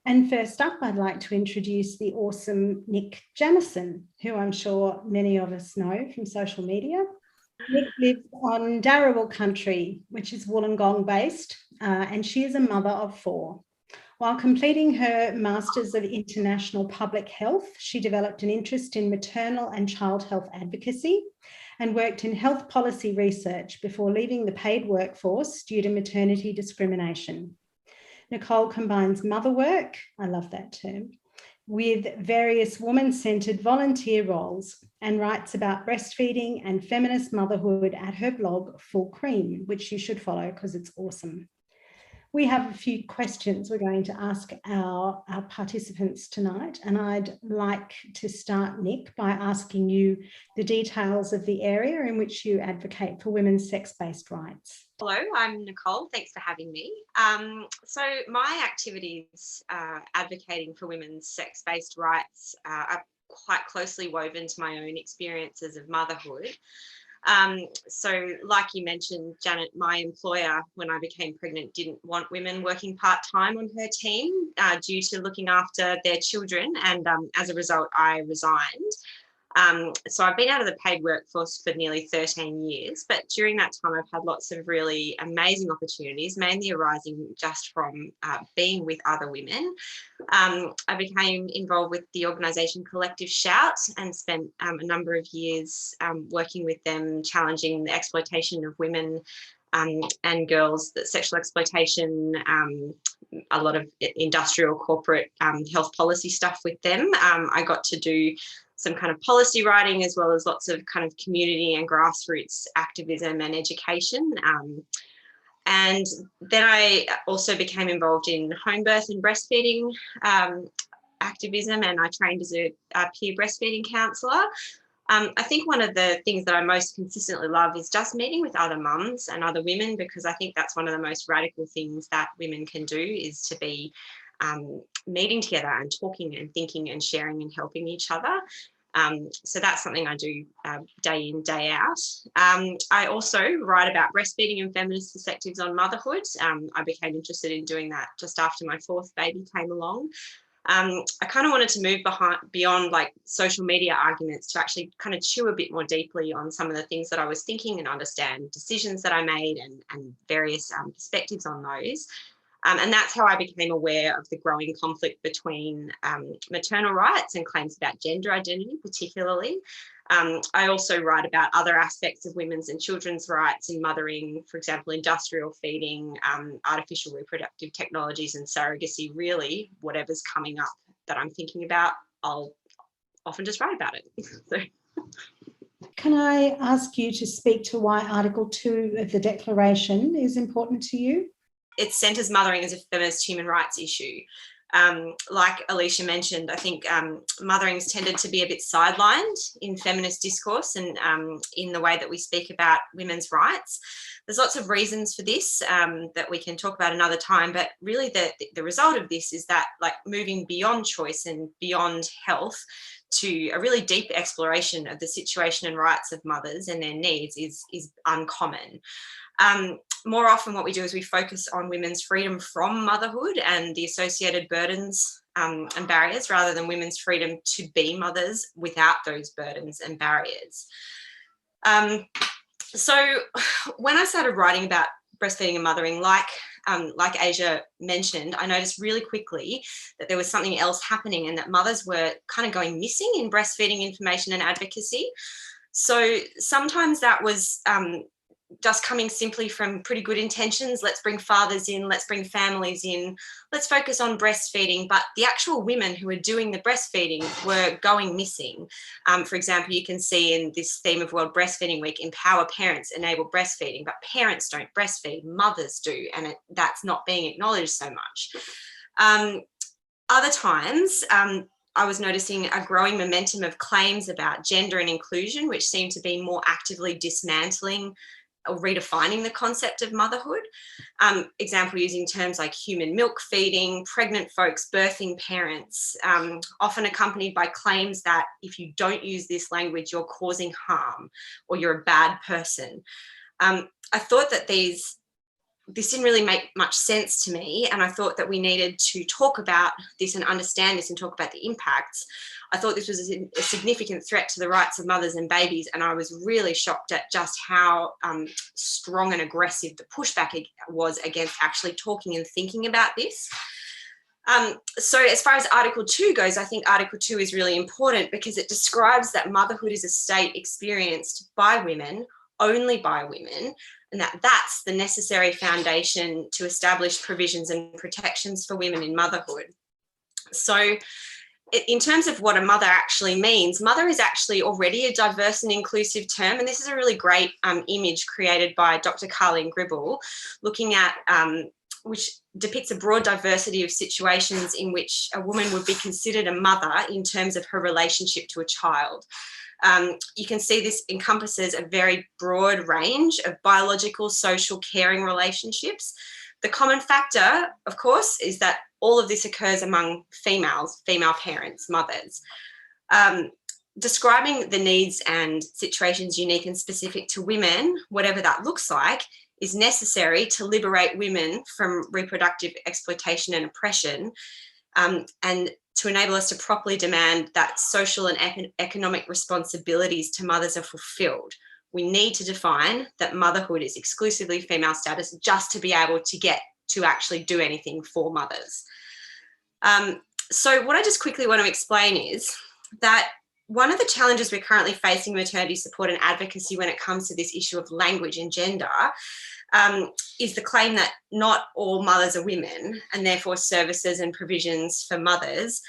And first up, I'd like to introduce the awesome Nicole Jameson, who I'm sure many of us know from social media. Nick lives on Darrawal country, which is Wollongong based, and she is a mother of 4. While completing her Masters of International Public Health, she developed an interest in maternal and child health advocacy and worked in health policy research before leaving the paid workforce due to maternity discrimination. Nicole combines mother work, I love that term, with various woman-centred volunteer roles and writes about breastfeeding and feminist motherhood at her blog, Full Cream, which you should follow because it's awesome. We have a few questions we're going to ask our participants tonight, and I'd like to start, Nick, by asking you the details of the area in which you advocate for women's sex-based rights. Hello, I'm Nicole. Thanks for having me. So my activities advocating for women's sex-based rights are quite closely woven to my own experiences of motherhood. So like you mentioned, Janet, my employer, when I became pregnant, didn't want women working part-time on her team due to looking after their children. And as a result, I resigned. So I've been out of the paid workforce for nearly 13 years, but during that time, I've had lots of really amazing opportunities, mainly arising just from being with other women. I became involved with the organisation Collective Shout and spent a number of years working with them, challenging the exploitation of women and girls, the sexual exploitation, a lot of industrial corporate health policy stuff with them. I got to do some kind of policy writing as well as lots of kind of community and grassroots activism and education. And then I also became involved in home birth and breastfeeding activism, and I trained as a peer breastfeeding counsellor. I think one of the things that I most consistently love is just meeting with other mums and other women, because I think that's one of the most radical things that women can do, is to be meeting together and talking and thinking and sharing and helping each other. So that's something I do day in, day out. I also write about breastfeeding and feminist perspectives on motherhood. I became interested in doing that just after my 4th baby came along. I kind of wanted to move beyond like social media arguments to actually kind of chew a bit more deeply on some of the things that I was thinking and understand decisions that I made and various perspectives on those. And that's how I became aware of the growing conflict between maternal rights and claims about gender identity, particularly. I also write about other aspects of women's and children's rights in mothering, for example, industrial feeding, artificial reproductive technologies and surrogacy. Really, whatever's coming up that I'm thinking about, I'll often just write about it. So. Can I ask you to speak to why Article 2 of the Declaration is important to you? It centres mothering as a feminist human rights issue. Like Alecia mentioned, I think mothering's tended to be a bit sidelined in feminist discourse and in the way that we speak about women's rights. There's lots of reasons for this that we can talk about another time, but really the result of this is that, like, moving beyond choice and beyond health to a really deep exploration of the situation and rights of mothers and their needs is uncommon. More often what we do is we focus on women's freedom from motherhood and the associated burdens and barriers, rather than women's freedom to be mothers without those burdens and barriers. So when I started writing about breastfeeding and mothering, like Azure mentioned, I noticed really quickly that there was something else happening and that mothers were kind of going missing in breastfeeding information and advocacy. So sometimes that was just coming simply from pretty good intentions. Let's bring fathers in, let's bring families in, let's focus on breastfeeding. But the actual women who are doing the breastfeeding were going missing. For example, you can see in this theme of World Breastfeeding Week, empower parents, enable breastfeeding, but parents don't breastfeed, mothers do, and that's not being acknowledged so much. Other times, I was noticing a growing momentum of claims about gender and inclusion, which seem to be more actively dismantling or redefining the concept of motherhood. Example, using terms like human milk feeding, pregnant folks, birthing parents, often accompanied by claims that if you don't use this language, you're causing harm or you're a bad person. I thought that these this didn't really make much sense to me, and I thought that we needed to talk about this and understand this and talk about the impacts. I thought this was a significant threat to the rights of mothers and babies, and I was really shocked at just how strong and aggressive the pushback was against actually talking and thinking about this. So as far as Article 2 goes, I think Article 2 is really important because it describes that motherhood is a state experienced by women, only by women, and that's the necessary foundation to establish provisions and protections for women in motherhood. So in terms of what a mother actually means, mother is actually already a diverse and inclusive term, and this is a really great image created by Dr. Carleen Gribble, looking at which depicts a broad diversity of situations in which a woman would be considered a mother in terms of her relationship to a child. You can see this encompasses a very broad range of biological, social, caring relationships. The common factor, of course, is that all of this occurs among females, female parents, mothers. Describing the needs and situations unique and specific to women, whatever that looks like, is necessary to liberate women from reproductive exploitation and oppression, and to enable us to properly demand that social and economic responsibilities to mothers are fulfilled. We need to define that motherhood is exclusively female status just to be able to get to actually do anything for mothers. So what I just quickly want to explain is that one of the challenges we're currently facing in maternity support and advocacy when it comes to this issue of language and gender is the claim that not all mothers are women, and therefore services and provisions for mothers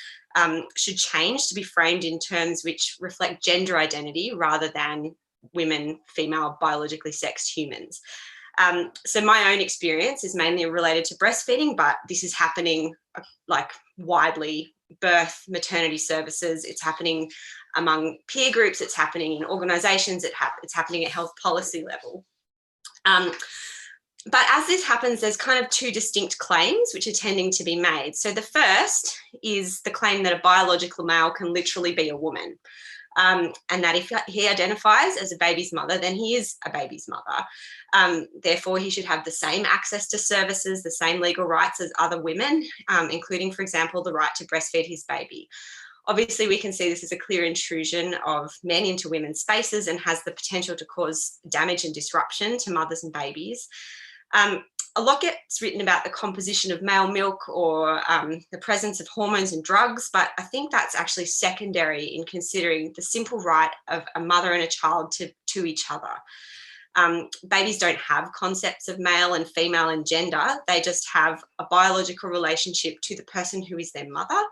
should change to be framed in terms which reflect gender identity rather than women, female, biologically sexed humans. So my own experience is mainly related to breastfeeding, but this is happening like widely. Birth, maternity services, it's happening among peer groups, it's happening in organisations, it's happening at health policy level. But as this happens, there's kind of two distinct claims which are tending to be made. So the first is the claim that a biological male can literally be a woman, and that if he identifies as a baby's mother, then he is a baby's mother. Therefore, he should have the same access to services, the same legal rights as other women, including, for example, the right to breastfeed his baby. Obviously, we can see this as a clear intrusion of men into women's spaces and has the potential to cause damage and disruption to mothers and babies. A lot gets written about the composition of male milk or the presence of hormones and drugs, but I think that's actually secondary in considering the simple right of a mother and a child to each other. Babies don't have concepts of male and female and gender. They just have a biological relationship to the person who is their mother.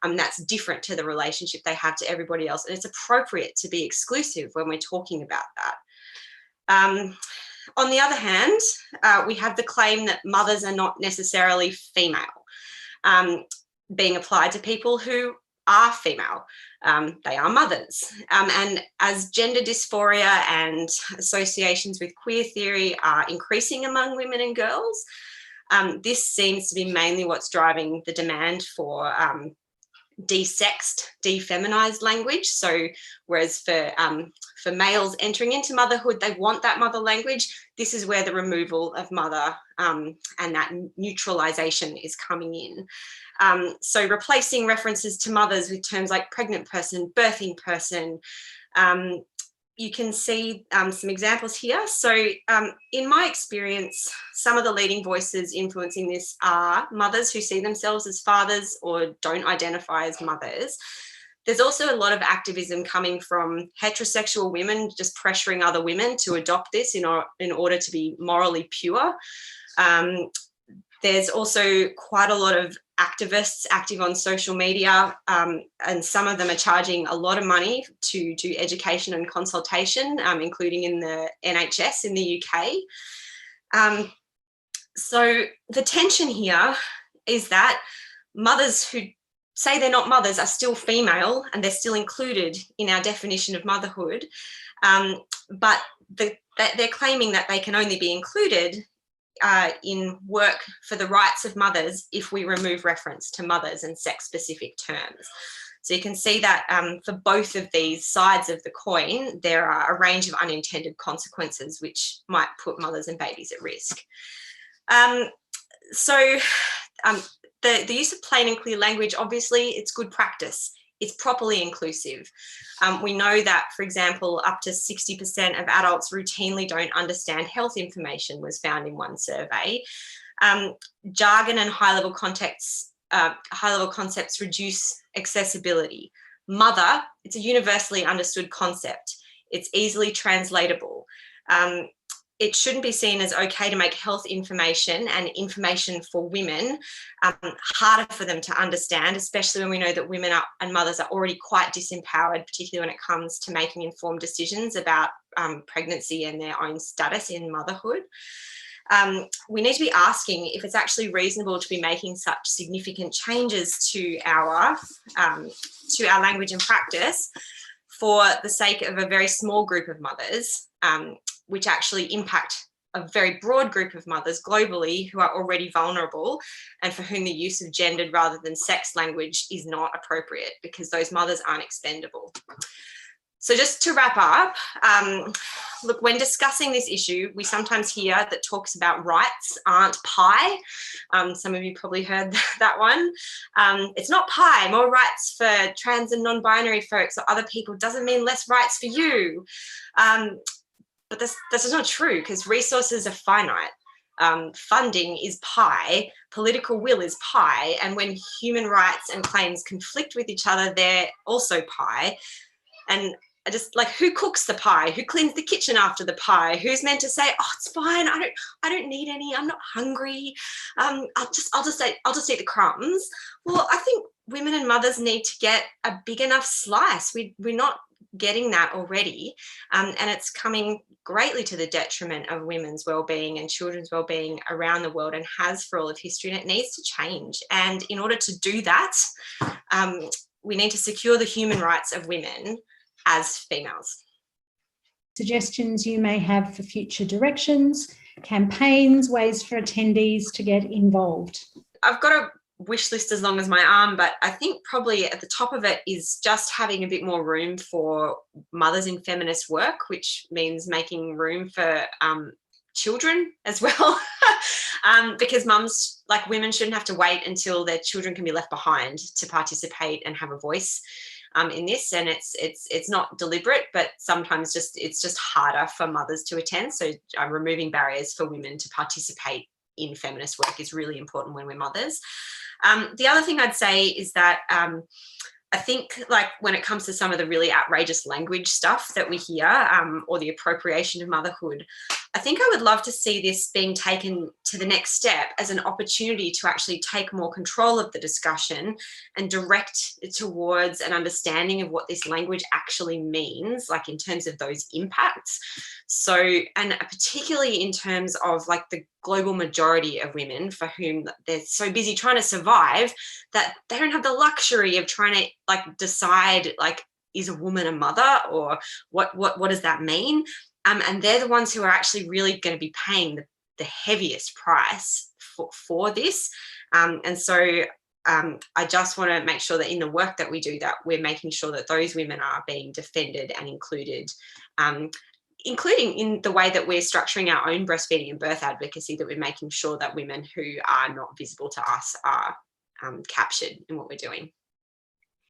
That's different to the relationship they have to everybody else. And it's appropriate to be exclusive when we're talking about that. On the other hand, we have the claim that mothers are not necessarily female, being applied to people who are female. They are mothers. And as gender dysphoria and associations with queer theory are increasing among women and girls, this seems to be mainly what's driving the demand for desexed, defeminized language. So whereas for males entering into motherhood, they want that mother language, this is where the removal of mother and that neutralization is coming in. So replacing references to mothers with terms like pregnant person, birthing person. You can see some examples here. So in my experience, some of the leading voices influencing this are mothers who see themselves as fathers or don't identify as mothers. There's also a lot of activism coming from heterosexual women just pressuring other women to adopt this in order to be morally pure. There's also quite a lot of activists active on social media, and some of them are charging a lot of money to do education and consultation, including in the NHS in the UK. So the tension here is that mothers who say they're not mothers are still female and they're still included in our definition of motherhood, but they're claiming that they can only be included in work for the rights of mothers if we remove reference to mothers and sex-specific terms. So you can see that for both of these sides of the coin, there are a range of unintended consequences which might put mothers and babies at risk. So the use of plain and clear language, obviously, it's good practice. It's properly inclusive. We know that, for example, up to 60% of adults routinely don't understand health information, was found in one survey. Jargon and high-level concepts reduce accessibility. Mother, it's a universally understood concept. It's easily translatable. It shouldn't be seen as okay to make health information and information for women harder for them to understand, especially when we know that women and mothers are already quite disempowered, particularly when it comes to making informed decisions about pregnancy and their own status in motherhood. We need to be asking if it's actually reasonable to be making such significant changes to our language and practice for the sake of a very small group of mothers, which actually impact a very broad group of mothers globally who are already vulnerable and for whom the use of gendered rather than sex language is not appropriate because those mothers aren't expendable. So just to wrap up, look, when discussing this issue, we sometimes hear that talks about rights aren't pie. Some of you probably heard that one. It's not pie. More rights for trans and non-binary folks or other people doesn't mean less rights for you. But this is not true because resources are finite. Funding is pie, political will is pie, and when human rights and claims conflict with each other, they're also pie. And I just like, who cooks the pie? Who cleans the kitchen after the pie? Who's meant to say, oh, it's fine, I don't need any, I'm not hungry. I'll just eat the crumbs. Well, I think women and mothers need to get a big enough slice. We're not getting that already, and it's coming greatly to the detriment of women's well-being and children's well-being around the world, and has for all of history, and it needs to change. And in order to do that, we need to secure the human rights of women as females. Suggestions you may have for future directions, campaigns, ways for attendees to get involved? I've got a wish list as long as my arm, but I think probably at the top of it is just having a bit more room for mothers in feminist work, which means making room for children as well. Because mums, like women, shouldn't have to wait until their children can be left behind to participate and have a voice in this. And it's not deliberate, but sometimes it's just harder for mothers to attend. So removing barriers for women to participate in feminist work is really important when we're mothers. The other thing I'd say is that I think, like, when it comes to some of the really outrageous language stuff that we hear, or the appropriation of motherhood, I think I would love to see this being taken to the next step as an opportunity to actually take more control of the discussion and direct it towards an understanding of what this language actually means, like in terms of those impacts. So, and particularly in terms of like the global majority of women for whom they're so busy trying to survive that they don't have the luxury of trying to like decide, like, is a woman a mother, or what does that mean? And they're the ones who are actually really going to be paying the heaviest price for this. And so I just want to make sure that in the work that we do, that we're making sure that those women are being defended and included, including in the way that we're structuring our own breastfeeding and birth advocacy, that we're making sure that women who are not visible to us are captured in what we're doing.